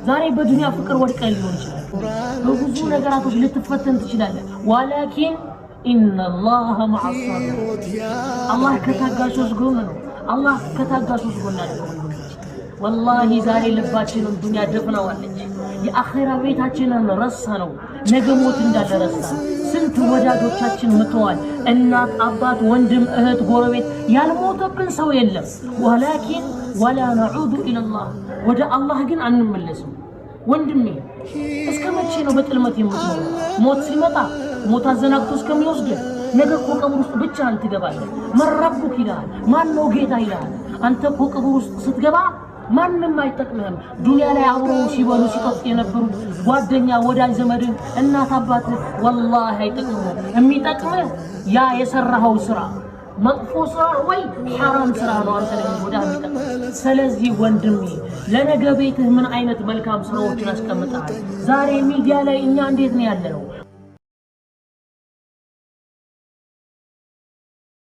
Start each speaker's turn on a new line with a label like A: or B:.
A: ዛሬ በዱንያ ፍቅር ወድቀህ ሊሆን ይችላል በብዙ ነገራቶች ልትፈተን ትችላለህ ወላኪን ኢነላህ መዐ አላህ ከታጋሾች ጎን ነው አላህ ከታጋሾች ጎን አለ والله ዛሬ ልባችንን ዱንያ ደፍናዋለች የአኺራ ቤታችንን ረሳነው ነገ ሞት እንዳልረሳ ስንት ወዳጆቻችን መተዋል እናት አባት ወንድም እህት ጎረቤት ያልሞተብን ሰው የለም ወላኪን ولا نعود الى الله ወደ አላህ ግን አንመለስም ወንድሜ እስከመቼ ነው በጥልመት የምትኖር ሞት ሲመጣ ሞት አዘናግቶ እስከሚወስድ ነገ ቀብር ውስጥ ብቻ አንተ ትገባለህ መረቡክ ይላል ማን ነው ጌታ ይላል አንተ ቀብር ውስጥ ስትገባ ማንንም አይጠቅምህም ዱንያ ላይ አብረው ሲበሉ ሲጠጡ የነበሩት ጓደኛ ወዳጅ ዘመድ እናት አባት والله አይጠቅምህም የሚጠቅምህ ያ የሰራኸው ስራ መጥፎ ስራ ወይ حرام ስራ ነው አንተ ለወዳ የሚጠቅም ስለዚህ ወንድሜ ለነገ ቤትህ ምን አይነት መልካም ስራዎችን አስቀምጣል ዛሬ ሚዲያ ላይ እኛ እንዴት ነው ያለነው